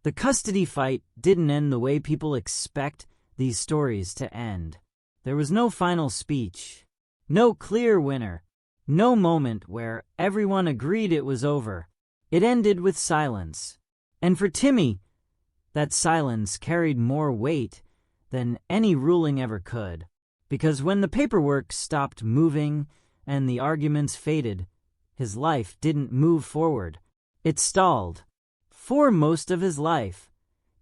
The custody fight didn't end the way people expect these stories to end. There was no final speech, no clear winner, no moment where everyone agreed it was over. It ended with silence. And for Timmy, that silence carried more weight than any ruling ever could. Because when the paperwork stopped moving and the arguments faded, his life didn't move forward. It stalled. For most of his life,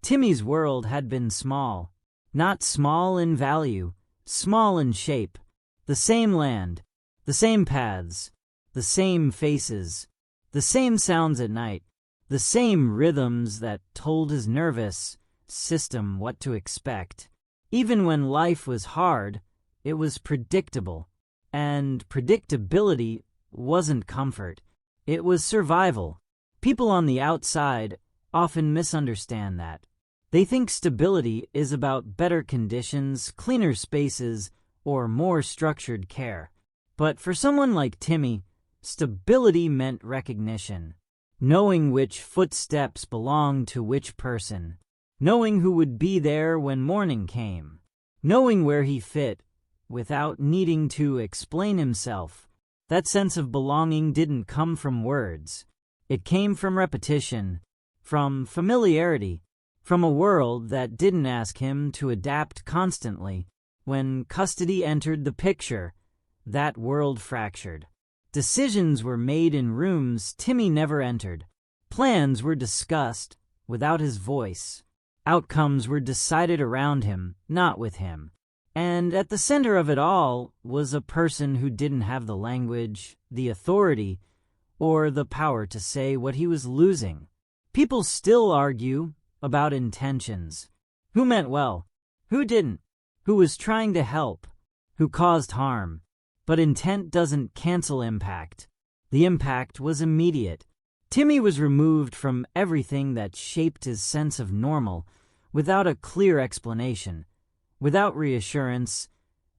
Timmy's world had been small. Not small in value, small in shape. The same land, the same paths, the same faces, the same sounds at night, the same rhythms that told his nervous system what to expect. Even when life was hard, it was predictable. And predictability wasn't comfort. It was survival. People on the outside often misunderstand that. They think stability is about better conditions, cleaner spaces, or more structured care. But for someone like Timmy, stability meant recognition. Knowing which footsteps belonged to which person. Knowing who would be there when morning came. Knowing where he fit without needing to explain himself. That sense of belonging didn't come from words. It came from repetition, from familiarity, from a world that didn't ask him to adapt constantly. When custody entered the picture, that world fractured. Decisions were made in rooms Timmy never entered. Plans were discussed without his voice. Outcomes were decided around him, not with him. And at the center of it all was a person who didn't have the language, the authority, or the power to say what he was losing. People still argue about intentions. Who meant well? Who didn't? Who was trying to help? Who caused harm? But intent doesn't cancel impact. The impact was immediate. Timmy was removed from everything that shaped his sense of normal without a clear explanation, without reassurance,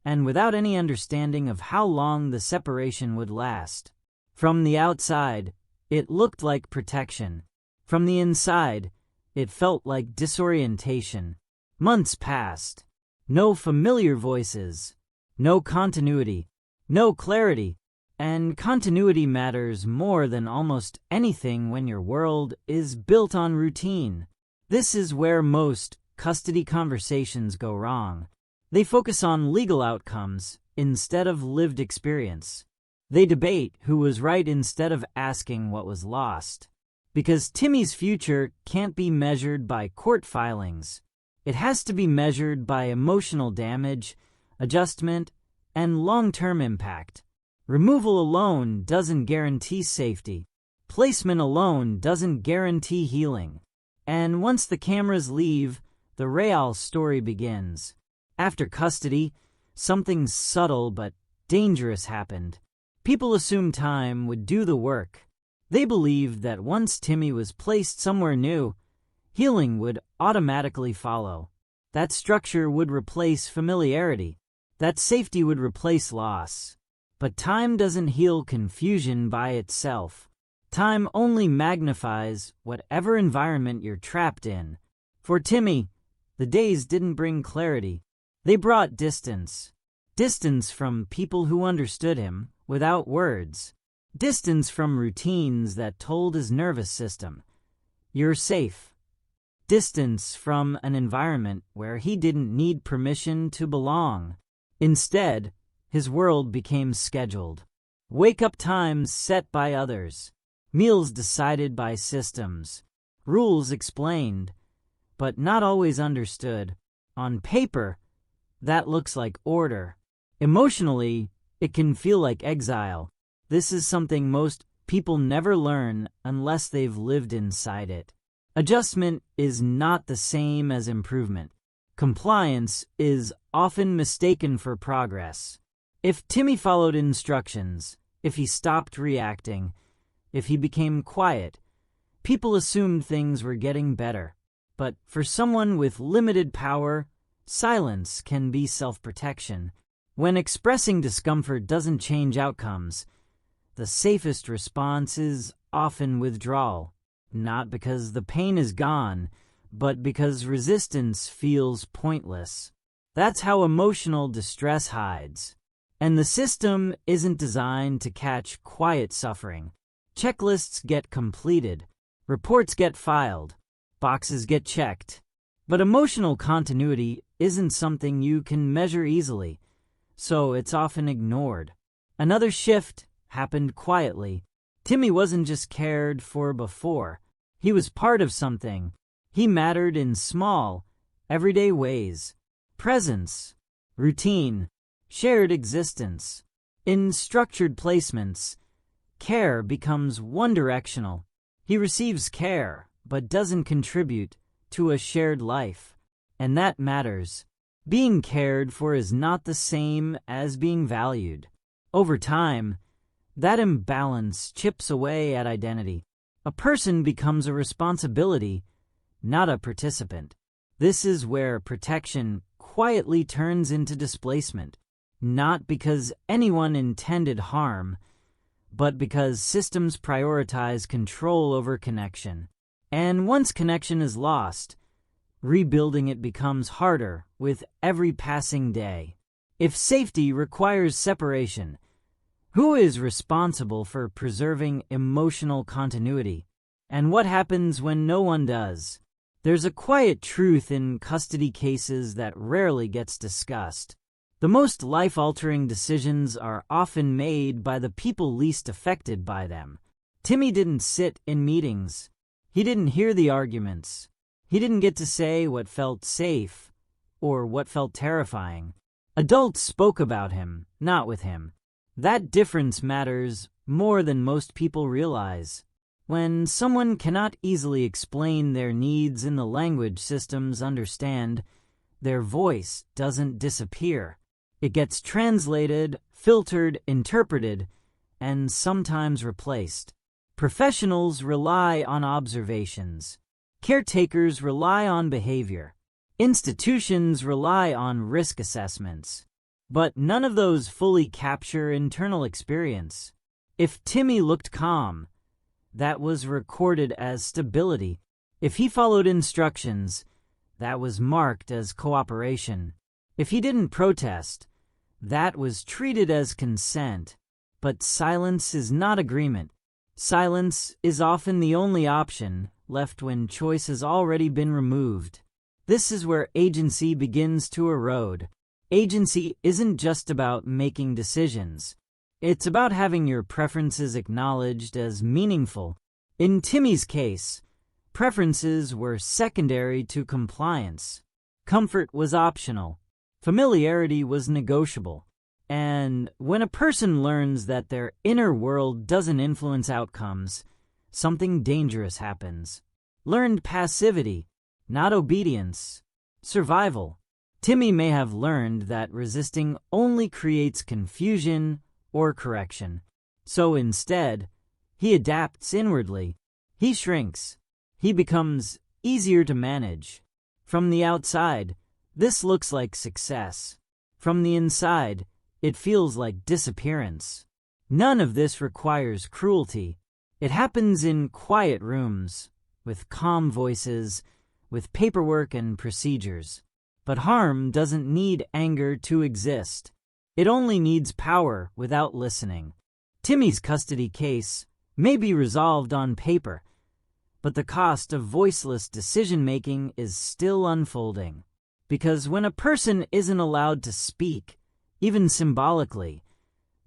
and without any understanding of how long the separation would last. From the outside, it looked like protection. From the inside, it felt like disorientation. Months passed. No familiar voices. No continuity. No clarity. And continuity matters more than almost anything when your world is built on routine. This is where most custody conversations go wrong. They focus on legal outcomes instead of lived experience. They debate who was right instead of asking what was lost. Because Timmy's future can't be measured by court filings. It has to be measured by emotional damage, adjustment, and long-term impact. Removal alone doesn't guarantee safety. Placement alone doesn't guarantee healing. And once the cameras leave, the real story begins. After custody, something subtle but dangerous happened. People assumed time would do the work. They believed that once Timmy was placed somewhere new, healing would automatically follow. That structure would replace familiarity. That safety would replace loss. But time doesn't heal confusion by itself. Time only magnifies whatever environment you're trapped in. For Timmy, the days didn't bring clarity. They brought distance. Distance from people who understood him without words. Distance from routines that told his nervous system, "You're safe." Distance from an environment where he didn't need permission to belong. Instead, his world became scheduled. Wake-up times set by others. Meals decided by systems. Rules explained, but not always understood. On paper, that looks like order. Emotionally, it can feel like exile. This is something most people never learn unless they've lived inside it. Adjustment is not the same as improvement. Compliance is often mistaken for progress. If Timmy followed instructions, if he stopped reacting, if he became quiet, people assumed things were getting better. But for someone with limited power, silence can be self-protection. When expressing discomfort doesn't change outcomes, the safest response is often withdrawal. Not because the pain is gone, but because resistance feels pointless. That's how emotional distress hides. And the system isn't designed to catch quiet suffering. Checklists get completed, reports get filed, boxes get checked. But emotional continuity isn't something you can measure easily, so it's often ignored. Another shift happened quietly. Timmy wasn't just cared for before. He was part of something. He mattered in small, everyday ways. Presence, routine, shared existence. In structured placements, care becomes one-directional. He receives care, but doesn't contribute to a shared life. And that matters. Being cared for is not the same as being valued. Over time, that imbalance chips away at identity. A person becomes a responsibility, not a participant. This is where protection quietly turns into displacement, not because anyone intended harm, but because systems prioritize control over connection. And once connection is lost, rebuilding it becomes harder with every passing day. If safety requires separation, who is responsible for preserving emotional continuity? And what happens when no one does? There's a quiet truth in custody cases that rarely gets discussed. The most life-altering decisions are often made by the people least affected by them. Timmy didn't sit in meetings. He didn't hear the arguments. He didn't get to say what felt safe or what felt terrifying. Adults spoke about him, not with him. That difference matters more than most people realize. When someone cannot easily explain their needs in the language systems understand, their voice doesn't disappear. It gets translated, filtered, interpreted, and sometimes replaced. Professionals rely on observations. Caretakers rely on behavior. Institutions rely on risk assessments. But none of those fully capture internal experience. If Timmy looked calm, that was recorded as stability. If he followed instructions, that was marked as cooperation. If he didn't protest, that was treated as consent. But silence is not agreement. Silence is often the only option left when choice has already been removed. This is where agency begins to erode. Agency isn't just about making decisions. It's about having your preferences acknowledged as meaningful. In Timmy's case, preferences were secondary to compliance. Comfort was optional. Familiarity was negotiable. And when a person learns that their inner world doesn't influence outcomes, something dangerous happens. Learned passivity, not obedience. Survival. Timmy may have learned that resisting only creates confusion or correction. So instead, he adapts inwardly. He shrinks. He becomes easier to manage. From the outside, this looks like success. From the inside, it feels like disappearance. None of this requires cruelty. It happens in quiet rooms, with calm voices, with paperwork and procedures. But harm doesn't need anger to exist. It only needs power without listening. Timmy's custody case may be resolved on paper, but the cost of voiceless decision-making is still unfolding. Because when a person isn't allowed to speak, even symbolically,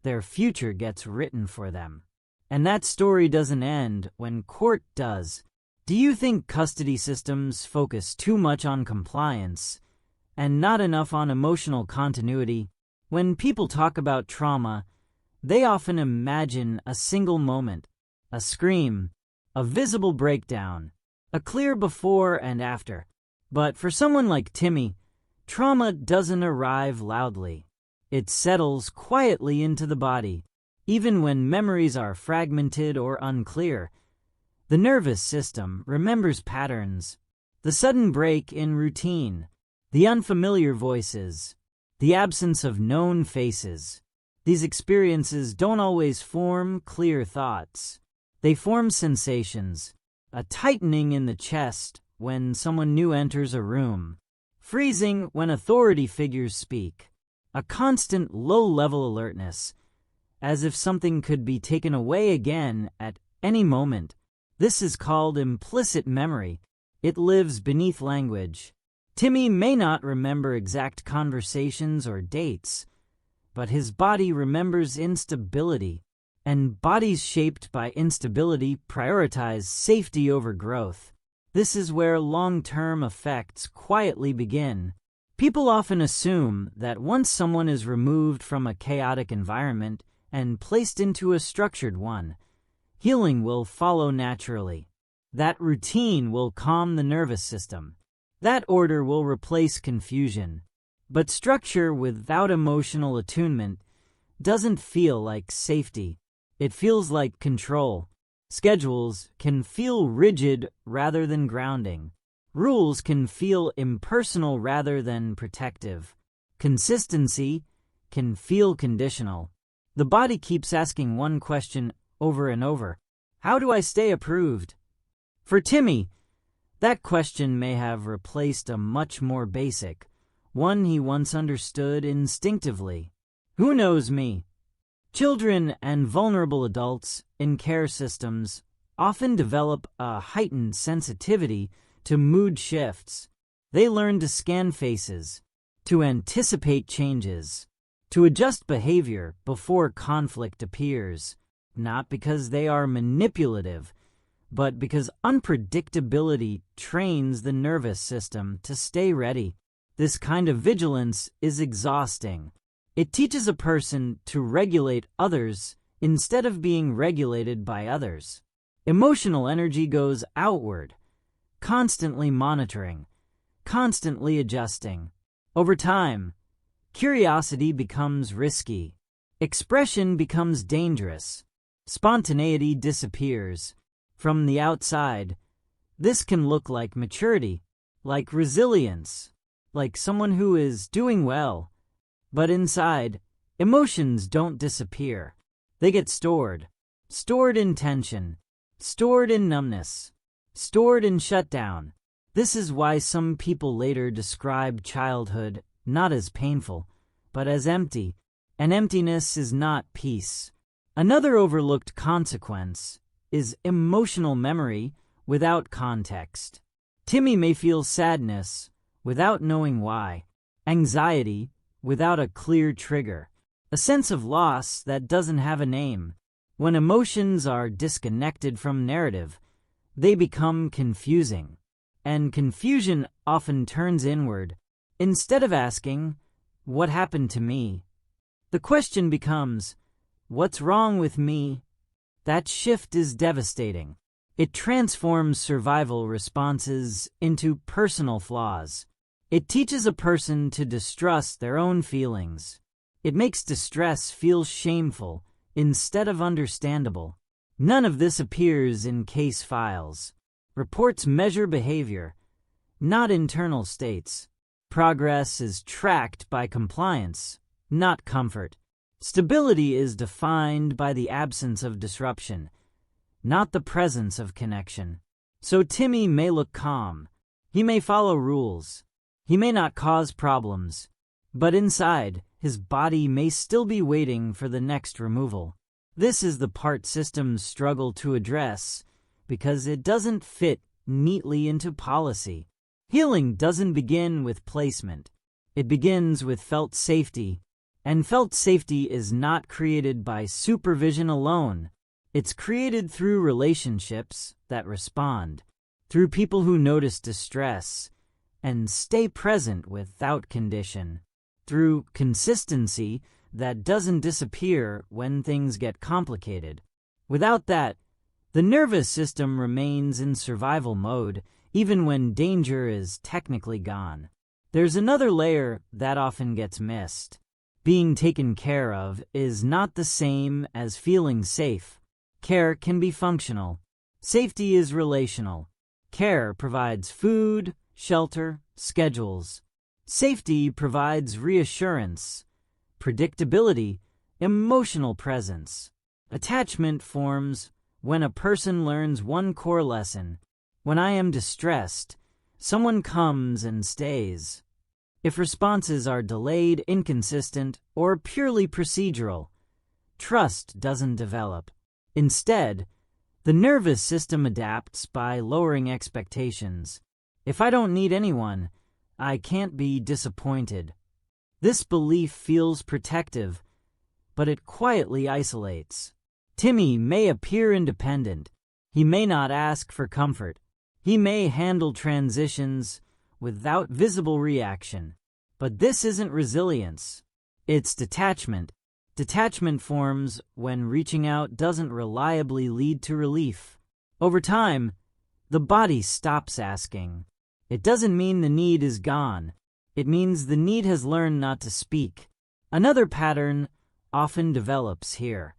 their future gets written for them. And that story doesn't end when court does. Do you think custody systems focus too much on compliance and not enough on emotional continuity? When people talk about trauma, they often imagine a single moment, a scream, a visible breakdown, a clear before and after. But for someone like Timmy, trauma doesn't arrive loudly. It settles quietly into the body. Even when memories are fragmented or unclear, the nervous system remembers patterns. The sudden break in routine, the unfamiliar voices, the absence of known faces. These experiences don't always form clear thoughts. They form sensations, a tightening in the chest when someone new enters a room. Freezing when authority figures speak. A constant low-level alertness, as if something could be taken away again at any moment. This is called implicit memory. It lives beneath language. Timmy may not remember exact conversations or dates, but his body remembers instability, and bodies shaped by instability prioritize safety over growth. This is where long-term effects quietly begin. People often assume that once someone is removed from a chaotic environment and placed into a structured one, healing will follow naturally. That routine will calm the nervous system. That order will replace confusion. But structure without emotional attunement doesn't feel like safety. It feels like control. Schedules can feel rigid rather than grounding. Rules can feel impersonal rather than protective. Consistency can feel conditional. The body keeps asking one question over and over. How do I stay approved? For Timmy, that question may have replaced a much more basic one he once understood instinctively. Who knows me? Children and vulnerable adults in care systems often develop a heightened sensitivity to mood shifts. They learn to scan faces, to anticipate changes, to adjust behavior before conflict appears, not because they are manipulative, but because unpredictability trains the nervous system to stay ready. This kind of vigilance is exhausting. It teaches a person to regulate others instead of being regulated by others. Emotional energy goes outward, constantly monitoring, constantly adjusting. Over time, curiosity becomes risky. Expression becomes dangerous. Spontaneity disappears. From the outside, this can look like maturity, like resilience, like someone who is doing well. But inside, emotions don't disappear. They get stored. Stored in tension. Stored in numbness. Stored in shutdown. This is why some people later describe childhood not as painful, but as empty. And emptiness is not peace. Another overlooked consequence is emotional memory without context. Timmy may feel sadness without knowing why, anxiety without a clear trigger, a sense of loss that doesn't have a name. When emotions are disconnected from narrative, they become confusing, and confusion often turns inward. Instead of asking, "What happened to me?" the question becomes, "What's wrong with me?" That shift is devastating. It transforms survival responses into personal flaws. It teaches a person to distrust their own feelings. It makes distress feel shameful instead of understandable. None of this appears in case files. Reports measure behavior, not internal states. Progress is tracked by compliance, not comfort. Stability is defined by the absence of disruption, not the presence of connection. So Timmy may look calm. He may follow rules. He may not cause problems. But inside, his body may still be waiting for the next removal. This is the part systems struggle to address because it doesn't fit neatly into policy. Healing doesn't begin with placement. It begins with felt safety. And felt safety is not created by supervision alone. It's created through relationships that respond, through people who notice distress and stay present without condition, through consistency that doesn't disappear when things get complicated. Without that, the nervous system remains in survival mode even when danger is technically gone. There's another layer that often gets missed. Being taken care of is not the same as feeling safe. Care can be functional. Safety is relational. Care provides food, shelter, schedules. Safety provides reassurance, predictability, emotional presence. Attachment forms when a person learns one core lesson. When I am distressed, someone comes and stays. If responses are delayed, inconsistent, or purely procedural, trust doesn't develop. Instead, the nervous system adapts by lowering expectations. If I don't need anyone, I can't be disappointed. This belief feels protective, but it quietly isolates. Timmy may appear independent. He may not ask for comfort. He may handle transitions without visible reaction. But this isn't resilience. It's detachment. Detachment forms when reaching out doesn't reliably lead to relief. Over time, the body stops asking. It doesn't mean the need is gone. It means the need has learned not to speak. Another pattern often develops here: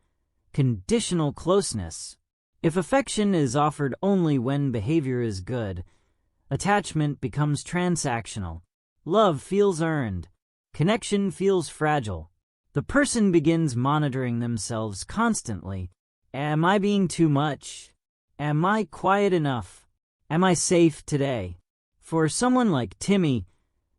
conditional closeness. If affection is offered only when behavior is good, attachment becomes transactional. Love feels earned. Connection feels fragile. The person begins monitoring themselves constantly. Am I being too much? Am I quiet enough? Am I safe today? For someone like Timmy,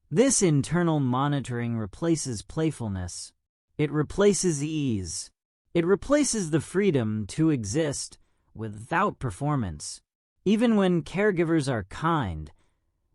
this internal monitoring replaces playfulness. It replaces ease. It replaces the freedom to exist without performance. Even when caregivers are kind,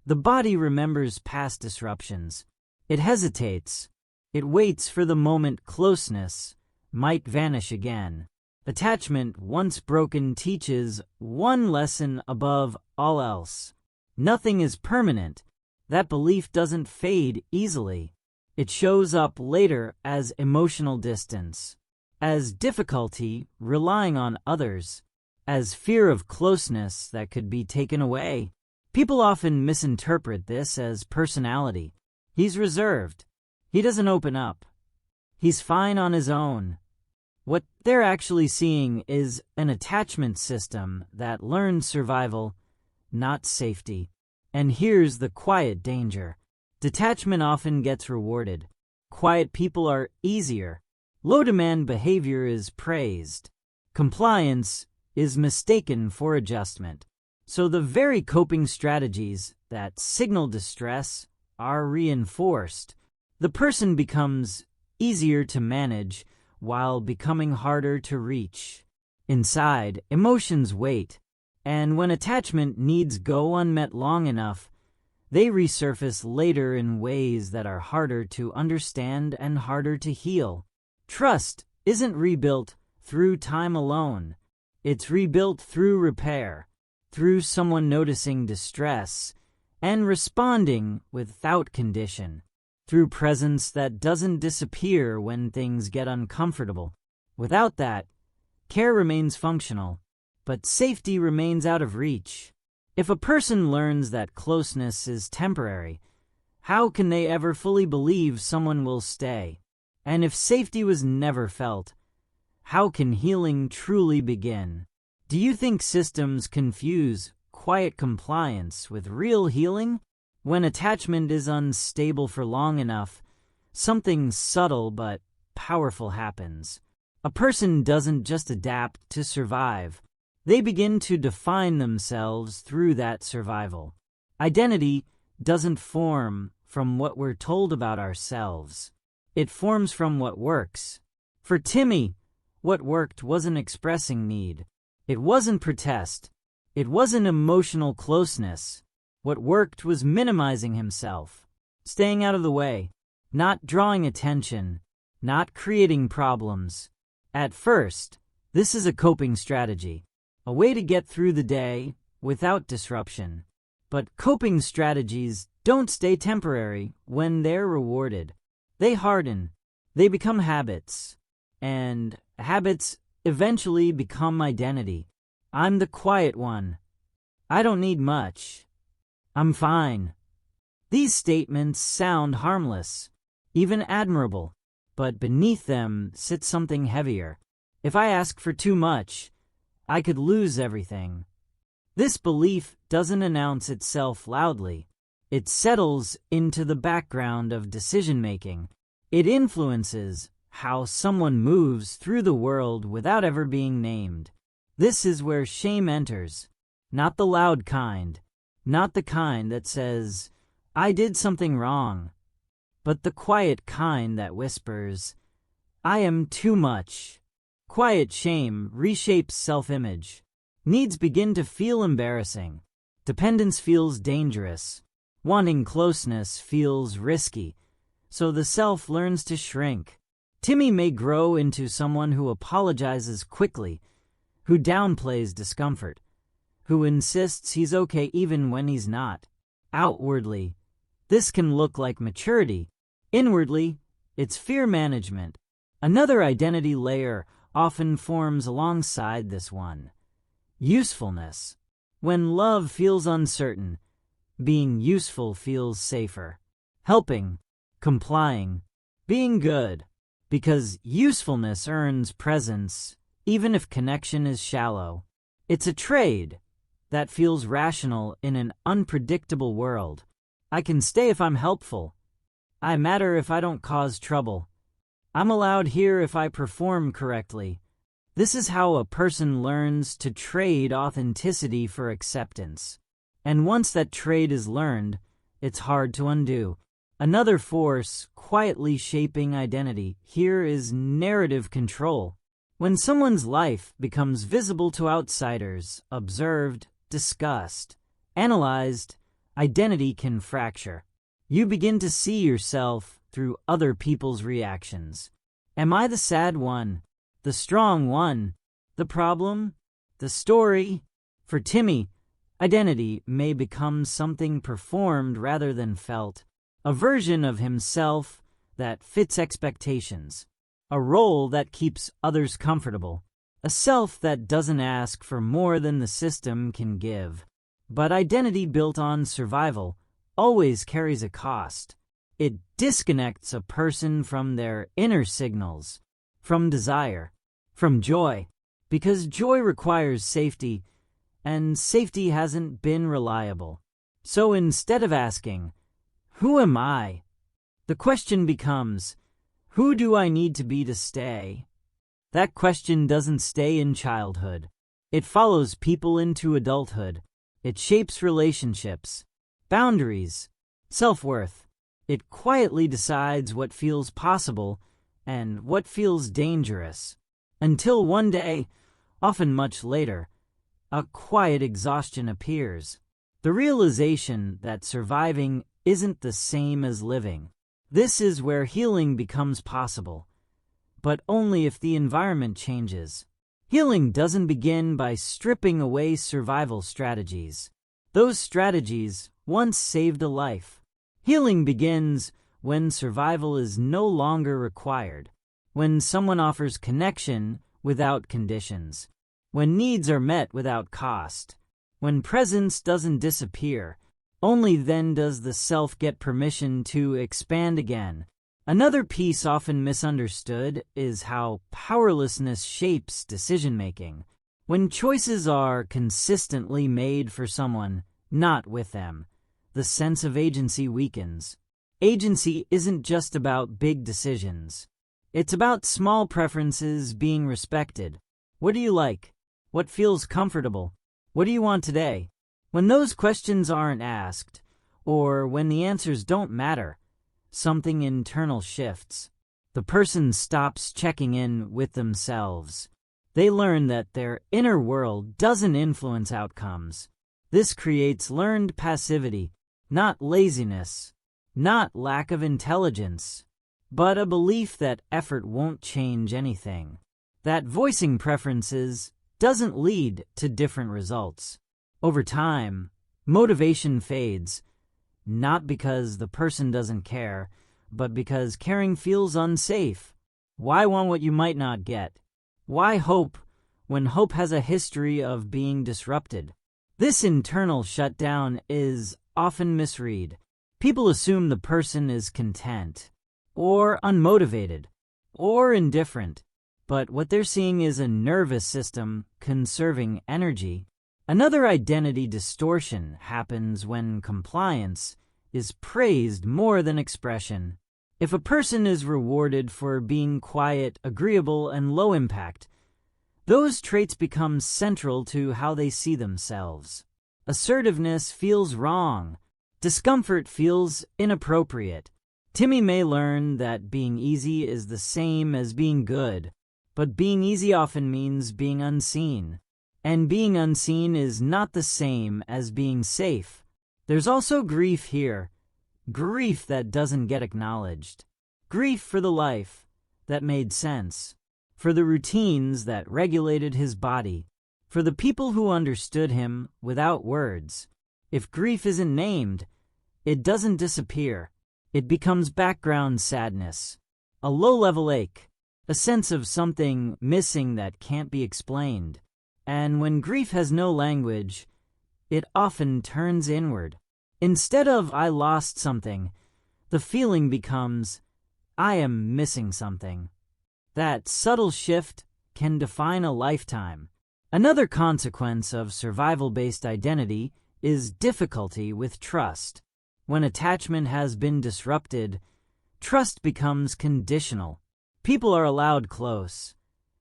the body remembers past disruptions. It hesitates. It waits for the moment closeness might vanish again. Attachment, once broken, teaches one lesson above all else: nothing is permanent. That belief doesn't fade easily. It shows up later as emotional distance, as difficulty relying on others, as fear of closeness that could be taken away. People often misinterpret this as personality. He's reserved. He doesn't open up. He's fine on his own. What they're actually seeing is an attachment system that learns survival, not safety. And here's the quiet danger. Detachment often gets rewarded. Quiet people are easier. Low-demand behavior is praised. Compliance is mistaken for adjustment. So the very coping strategies that signal distress are reinforced. The person becomes easier to manage while becoming harder to reach. Inside, emotions wait, and when attachment needs go unmet long enough, they resurface later in ways that are harder to understand and harder to heal. Trust isn't rebuilt through time alone. It's rebuilt through repair, through someone noticing distress and responding without condition, through presence that doesn't disappear when things get uncomfortable. Without that, care remains functional, but safety remains out of reach. If a person learns that closeness is temporary, how can they ever fully believe someone will stay? And if safety was never felt, how can healing truly begin? Do you think systems confuse quiet compliance with real healing? When attachment is unstable for long enough, something subtle but powerful happens. A person doesn't just adapt to survive. They begin to define themselves through that survival. Identity doesn't form from what we're told about ourselves. It forms from what works. For Timmy, what worked wasn't expressing need. It wasn't protest. It wasn't emotional closeness. What worked was minimizing himself, staying out of the way, not drawing attention, not creating problems. At first, this is a coping strategy, a way to get through the day without disruption. But coping strategies don't stay temporary when they're rewarded. They harden. They become habits. And habits eventually become identity. I'm the quiet one. I don't need much. I'm fine. These statements sound harmless, even admirable, but beneath them sits something heavier. If I ask for too much, I could lose everything. This belief doesn't announce itself loudly. It settles into the background of decision-making. It influences how someone moves through the world without ever being named. This is where shame enters, not the loud kind, not the kind that says, "I did something wrong," but the quiet kind that whispers, "I am too much." Quiet shame reshapes self-image. Needs begin to feel embarrassing. Dependence feels dangerous. Wanting closeness feels risky. So the self learns to shrink. Timmy may grow into someone who apologizes quickly, who downplays discomfort, who insists he's okay even when he's not. Outwardly, this can look like maturity. Inwardly, it's fear management. Another identity layer often forms alongside this one. Usefulness. When love feels uncertain, being useful feels safer. Helping, complying, being good. Because usefulness earns presence, even if connection is shallow. It's a trade that feels rational in an unpredictable world. I can stay if I'm helpful. I matter if I don't cause trouble. I'm allowed here if I perform correctly. This is how a person learns to trade authenticity for acceptance. And once that trade is learned, it's hard to undo. Another force quietly shaping identity here is narrative control. When someone's life becomes visible to outsiders, observed, discussed, analyzed, identity can fracture. You begin to see yourself through other people's reactions. Am I the sad one? The strong one? The problem? The story? For Timmy, identity may become something performed rather than felt. A version of himself that fits expectations. A role that keeps others comfortable. A self that doesn't ask for more than the system can give. But identity built on survival always carries a cost. It disconnects a person from their inner signals, from desire, from joy. Because joy requires safety, and safety hasn't been reliable. So instead of asking, "Who am I?" the question becomes, "Who do I need to be to stay?" That question doesn't stay in childhood. It follows people into adulthood. It shapes relationships, boundaries, self-worth. It quietly decides what feels possible and what feels dangerous. Until one day, often much later, a quiet exhaustion appears. The realization that surviving isn't the same as living. This is where healing becomes possible, but only if the environment changes. Healing doesn't begin by stripping away survival strategies. Those strategies once saved a life. Healing begins when survival is no longer required, when someone offers connection without conditions, when needs are met without cost, when presence doesn't disappear. Only then does the self get permission to expand again. Another piece often misunderstood is how powerlessness shapes decision-making. When choices are consistently made for someone, not with them, the sense of agency weakens. Agency isn't just about big decisions. It's about small preferences being respected. What do you like? What feels comfortable? What do you want today? When those questions aren't asked, or when the answers don't matter, something internal shifts. The person stops checking in with themselves. They learn that their inner world doesn't influence outcomes. This creates learned passivity, not laziness, not lack of intelligence, but a belief that effort won't change anything. That voicing preferences doesn't lead to different results. Over time, motivation fades, not because the person doesn't care, but because caring feels unsafe. Why want what you might not get? Why hope when hope has a history of being disrupted? This internal shutdown is often misread. People assume the person is content, or unmotivated, or indifferent, but what they're seeing is a nervous system conserving energy. Another identity distortion happens when compliance is praised more than expression. If a person is rewarded for being quiet, agreeable, and low impact, those traits become central to how they see themselves. Assertiveness feels wrong. Discomfort feels inappropriate. Timmy may learn that being easy is the same as being good, but being easy often means being unseen. And being unseen is not the same as being safe. There's also grief here. Grief that doesn't get acknowledged. Grief for the life that made sense. For the routines that regulated his body. For the people who understood him without words. If grief isn't named, it doesn't disappear. It becomes background sadness. A low-level ache. A sense of something missing that can't be explained. And when grief has no language, it often turns inward. Instead of "I lost something," the feeling becomes "I am missing something." That subtle shift can define a lifetime. Another consequence of survival-based identity is difficulty with trust. When attachment has been disrupted, trust becomes conditional. People are allowed close,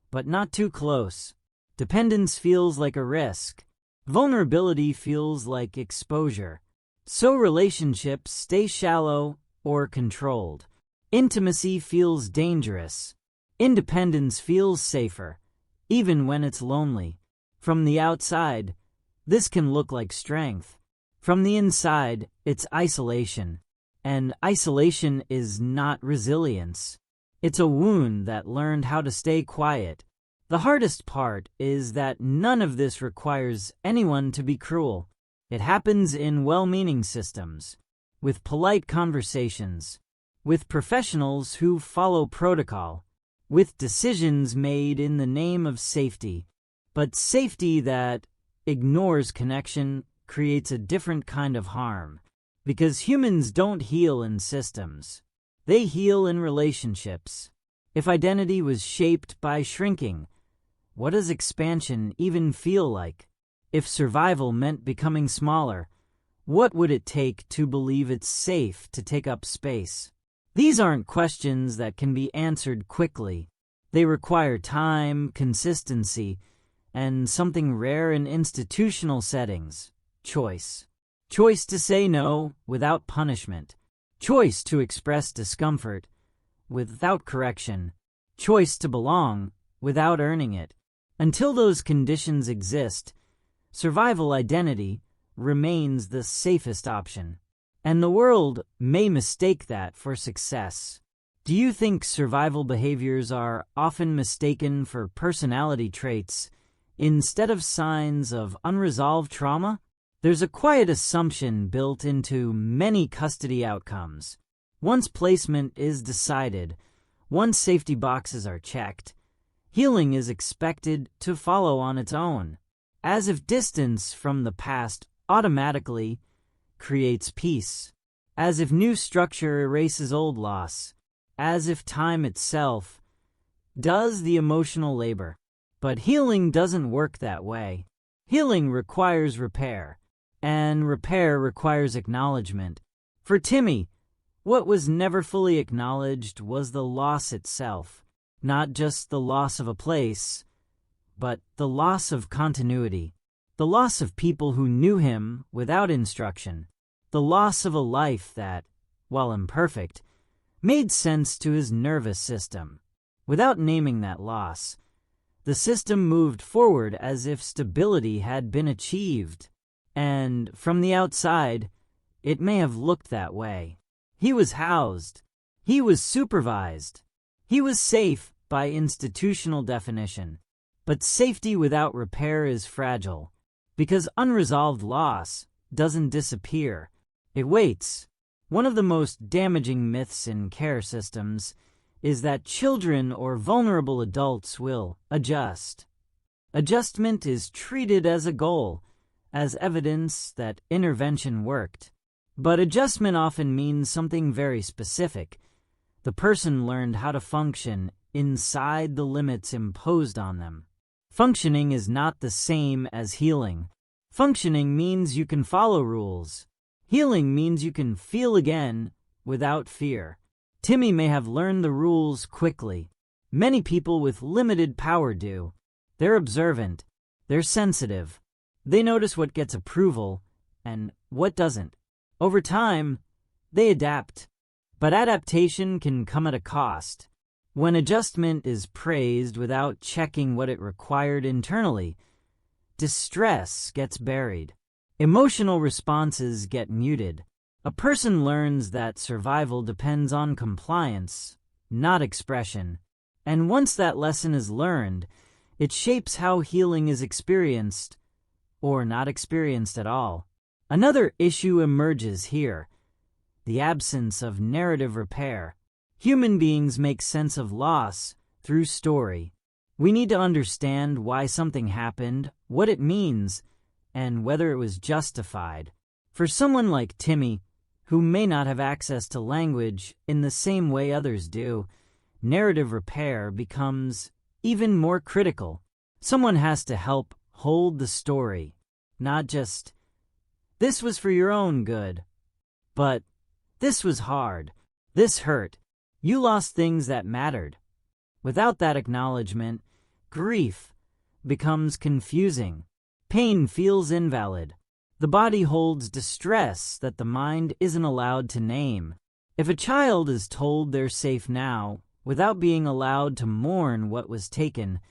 but not too close. Dependence feels like a risk. Vulnerability feels like exposure. So relationships stay shallow or controlled. Intimacy feels dangerous. Independence feels safer, even when it's lonely. From the outside, this can look like strength. From the inside, it's isolation. And isolation is not resilience. It's a wound that learned how to stay quiet. The hardest part is that none of this requires anyone to be cruel. It happens in well-meaning systems, with polite conversations, with professionals who follow protocol, with decisions made in the name of safety. But safety that ignores connection creates a different kind of harm, because humans don't heal in systems. They heal in relationships. If identity was shaped by shrinking, what does expansion even feel like? If survival meant becoming smaller, what would it take to believe it's safe to take up space? These aren't questions that can be answered quickly. They require time, consistency, and something rare in institutional settings: choice. Choice to say no without punishment. Choice to express discomfort without correction. Choice to belong without earning it. Until those conditions exist, survival identity remains the safest option. And the world may mistake that for success. Do you think survival behaviors are often mistaken for personality traits instead of signs of unresolved trauma? There's a quiet assumption built into many custody outcomes. Once placement is decided, once safety boxes are checked, healing is expected to follow on its own, as if distance from the past automatically creates peace, as if new structure erases old loss, as if time itself does the emotional labor. But healing doesn't work that way. Healing requires repair, and repair requires acknowledgement. For Timmy, what was never fully acknowledged was the loss itself, not just the loss of a place, but the loss of continuity, the loss of people who knew him without instruction, the loss of a life that, while imperfect, made sense to his nervous system. Without naming that loss, the system moved forward as if stability had been achieved. And from the outside, it may have looked that way. He was housed. He was supervised. He was safe by institutional definition. But safety without repair is fragile, because unresolved loss doesn't disappear. It waits. One of the most damaging myths in care systems is that children or vulnerable adults will adjust. Adjustment is treated as a goal, as evidence that intervention worked. But adjustment often means something very specific. The person learned how to function inside the limits imposed on them. Functioning is not the same as healing. Functioning means you can follow rules. Healing means you can feel again without fear. Timmy may have learned the rules quickly. Many people with limited power do. They're observant. They're sensitive. They notice what gets approval and what doesn't. Over time, they adapt. But adaptation can come at a cost. When adjustment is praised without checking what it required internally, distress gets buried. Emotional responses get muted. A person learns that survival depends on compliance, not expression. And once that lesson is learned, it shapes how healing is experienced, or not experienced at all. Another issue emerges here: the absence of narrative repair. Human beings make sense of loss through story. We need to understand why something happened, what it means, and whether it was justified. For someone like Timmy, who may not have access to language in the same way others do, narrative repair becomes even more critical. Someone has to help hold the story, not just, "This was for your own good," but, "This was hard. This hurt. You lost things that mattered." Without that acknowledgement, grief becomes confusing. Pain feels invalid. The body holds distress that the mind isn't allowed to name. If a child is told they're safe now, without being allowed to mourn what was taken,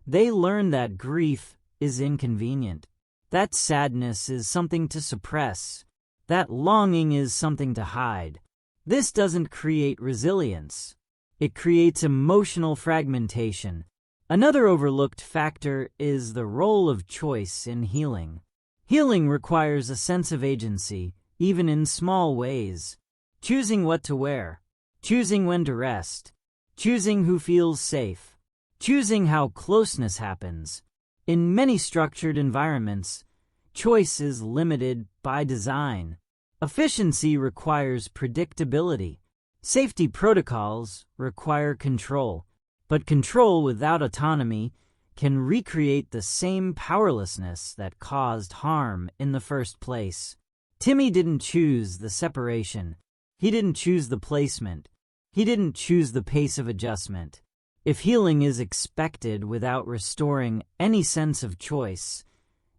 they learn that grief is inconvenient. That sadness is something to suppress. That longing is something to hide. This doesn't create resilience. It creates emotional fragmentation. Another overlooked factor is the role of choice in healing. Healing requires a sense of agency, even in small ways. Choosing what to wear, choosing when to rest, choosing who feels safe, choosing how closeness happens. In many structured environments, choice is limited by design. Efficiency requires predictability. Safety protocols require control, but control without autonomy can recreate the same powerlessness that caused harm in the first place. Timmy didn't choose the separation. He didn't choose the placement. He didn't choose the pace of adjustment. If healing is expected without restoring any sense of choice,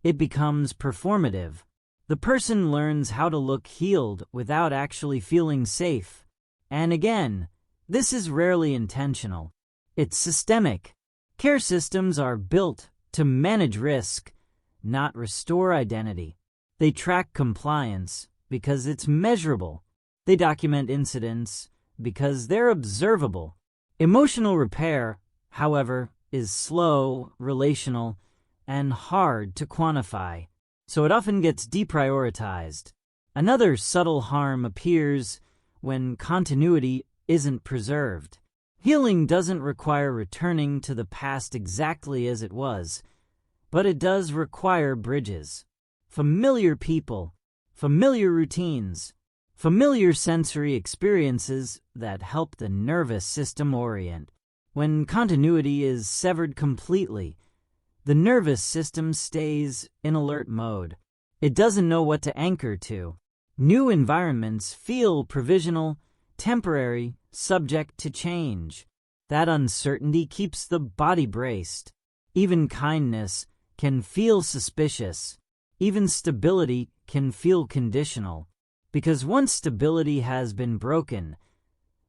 it becomes performative. The person learns how to look healed without actually feeling safe. And again, this is rarely intentional. It's systemic. Care systems are built to manage risk, not restore identity. They track compliance because it's measurable. They document incidents because they're observable. Emotional repair, however, is slow, relational, and hard to quantify, so it often gets deprioritized. Another subtle harm appears when continuity isn't preserved. Healing doesn't require returning to the past exactly as it was, but it does require bridges. Familiar people, familiar routines, familiar sensory experiences that help the nervous system orient. When continuity is severed completely, the nervous system stays in alert mode. It doesn't know what to anchor to. New environments feel provisional, temporary, subject to change. That uncertainty keeps the body braced. Even kindness can feel suspicious. Even stability can feel conditional. Because once stability has been broken,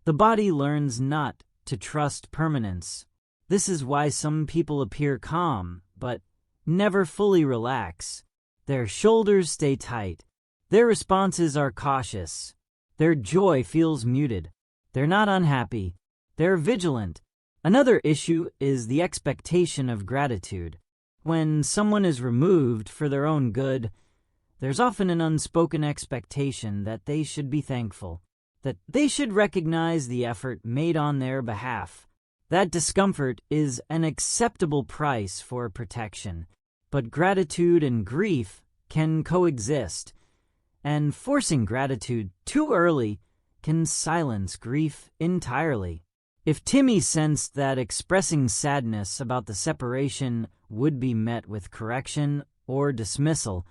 the body learns not to trust permanence. This is why some people appear calm, but never fully relax. Their shoulders stay tight. Their responses are cautious. Their joy feels muted. They're not unhappy. They're vigilant. Another issue is the expectation of gratitude. When someone is removed for their own good, there's often an unspoken expectation that they should be thankful, that they should recognize the effort made on their behalf. That discomfort is an acceptable price for protection, but gratitude and grief can coexist, and forcing gratitude too early can silence grief entirely. If Timmy sensed that expressing sadness about the separation would be met with correction or dismissal,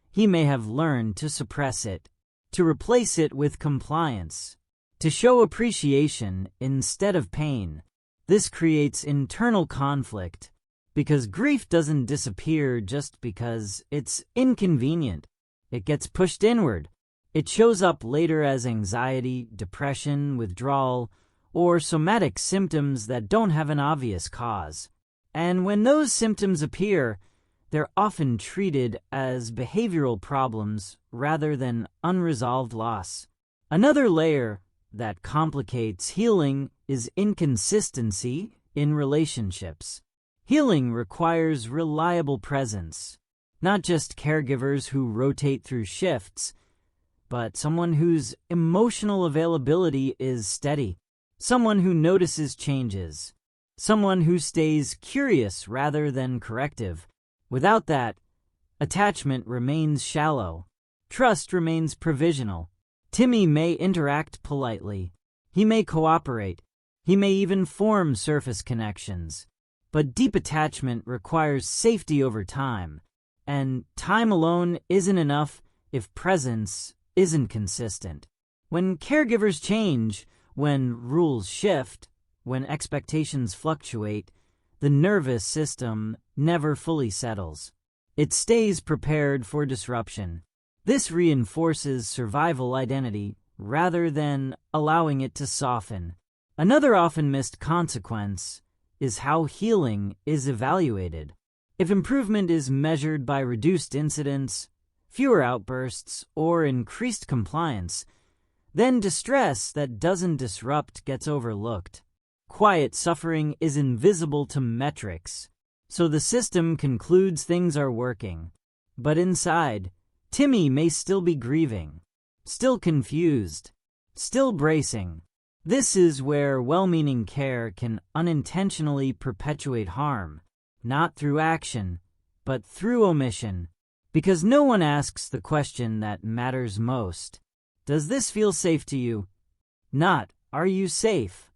he may have learned to suppress it, to replace it with compliance, to show appreciation instead of pain. This creates internal conflict. Because grief doesn't disappear just because it's inconvenient. It gets pushed inward. It shows up later as anxiety, depression, withdrawal, or somatic symptoms that don't have an obvious cause. And when those symptoms appear, they're often treated as behavioral problems rather than unresolved loss. Another layer that complicates healing is inconsistency in relationships. Healing requires reliable presence, not just caregivers who rotate through shifts, but someone whose emotional availability is steady, someone who notices changes, someone who stays curious rather than corrective. Without that, attachment remains shallow. Trust remains provisional. Timmy may interact politely. He may cooperate. He may even form surface connections. But deep attachment requires safety over time. And time alone isn't enough if presence isn't consistent. When caregivers change, when rules shift, when expectations fluctuate, the nervous system never fully settles. It stays prepared for disruption. This reinforces survival identity rather than allowing it to soften. Another often missed consequence is how healing is evaluated. If improvement is measured by reduced incidents, fewer outbursts, or increased compliance, then distress that doesn't disrupt gets overlooked. Quiet suffering is invisible to metrics, so the system concludes things are working. But inside, Timmy may still be grieving, still confused, still bracing. This is where well-meaning care can unintentionally perpetuate harm, not through action, but through omission. Because no one asks the question that matters most. Does this feel safe to you? Not, are you safe?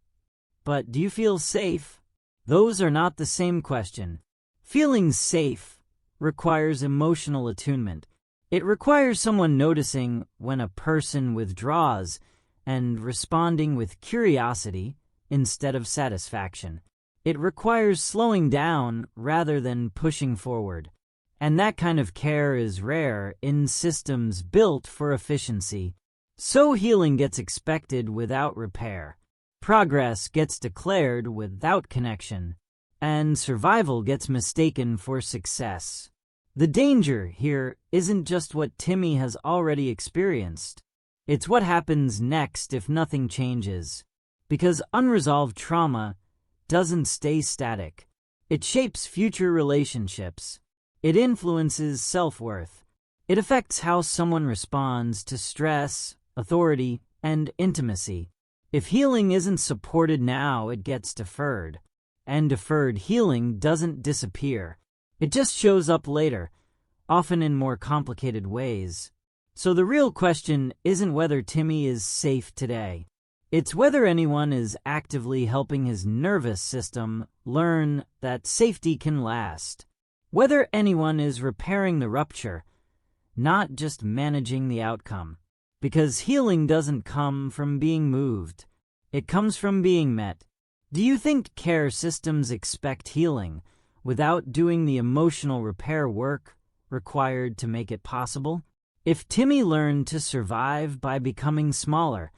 But do you feel safe? Those are not the same question. Feeling safe requires emotional attunement. It requires someone noticing when a person withdraws and responding with curiosity instead of satisfaction. It requires slowing down rather than pushing forward. And that kind of care is rare in systems built for efficiency. So healing gets expected without repair. Progress gets declared without connection. And survival gets mistaken for success. The danger here isn't just what Timmy has already experienced. It's what happens next if nothing changes. Because unresolved trauma doesn't stay static. It shapes future relationships. It influences self-worth. It affects how someone responds to stress, authority, and intimacy. If healing isn't supported now, it gets deferred. And deferred healing doesn't disappear. It just shows up later, often in more complicated ways. So the real question isn't whether Timmy is safe today. It's whether anyone is actively helping his nervous system learn that safety can last. Whether anyone is repairing the rupture, not just managing the outcome. Because healing doesn't come from being moved. It comes from being met. Do you think care systems expect healing without doing the emotional repair work required to make it possible? If Timmy learned to survive by becoming smaller,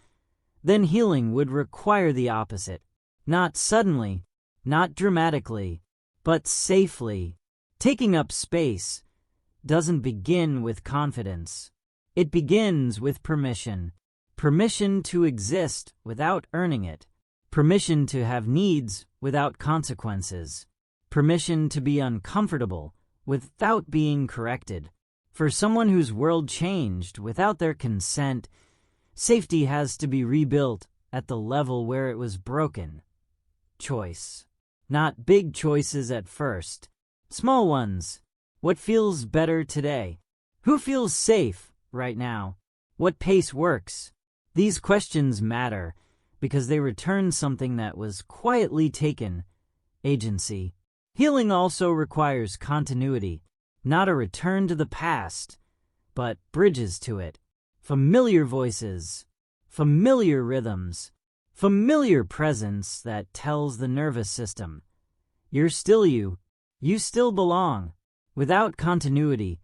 then healing would require the opposite. Not suddenly, not dramatically, but safely. Taking up space doesn't begin with confidence. It begins with permission. Permission to exist without earning it. Permission to have needs without consequences. Permission to be uncomfortable without being corrected. For someone whose world changed without their consent, safety has to be rebuilt at the level where it was broken. Choice. Not big choices at first. Small ones. What feels better today? Who feels safe right now? What pace works? These questions matter because they return something that was quietly taken: agency. Healing also requires continuity, not a return to the past, but bridges to it. Familiar voices, familiar rhythms, familiar presence that tells the nervous system, you're still you, You still belong. Without continuity,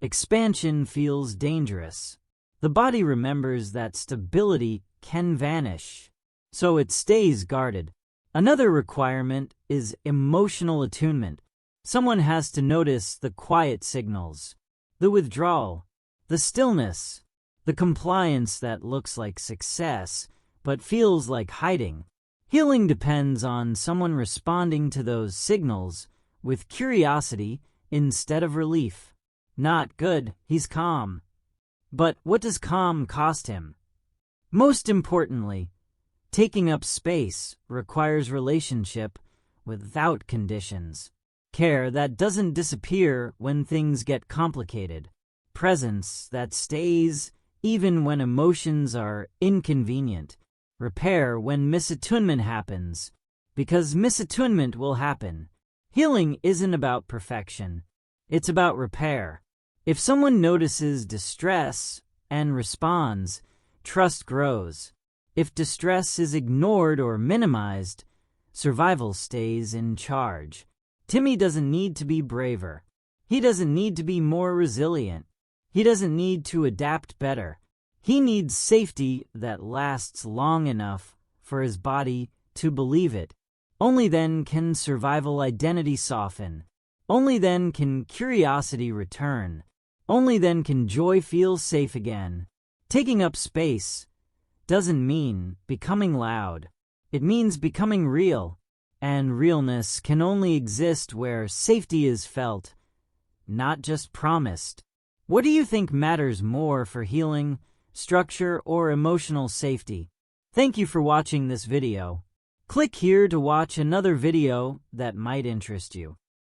expansion feels dangerous. The body remembers that stability can vanish, so it stays guarded. Another requirement is emotional attunement. Someone has to notice the quiet signals, the withdrawal, the stillness, the compliance that looks like success but feels like hiding. Healing depends on someone responding to those signals with curiosity instead of relief. Not good, he's calm. But what does calm cost him? Most importantly, taking up space requires relationship without conditions. Care that doesn't disappear when things get complicated. Presence that stays even when emotions are inconvenient. Repair when misattunement happens, because misattunement will happen. Healing isn't about perfection. It's about repair. If someone notices distress and responds, trust grows. If distress is ignored or minimized, survival stays in charge. Timmy doesn't need to be braver. He doesn't need to be more resilient. He doesn't need to adapt better. He needs safety that lasts long enough for his body to believe it. Only then can survival identity soften. Only then can curiosity return. Only then can joy feel safe again. Taking up space doesn't mean becoming loud. It means becoming real. And realness can only exist where safety is felt, not just promised. What do you think matters more for healing, structure, or emotional safety? Thank you for watching this video. Click here to watch another video that might interest you.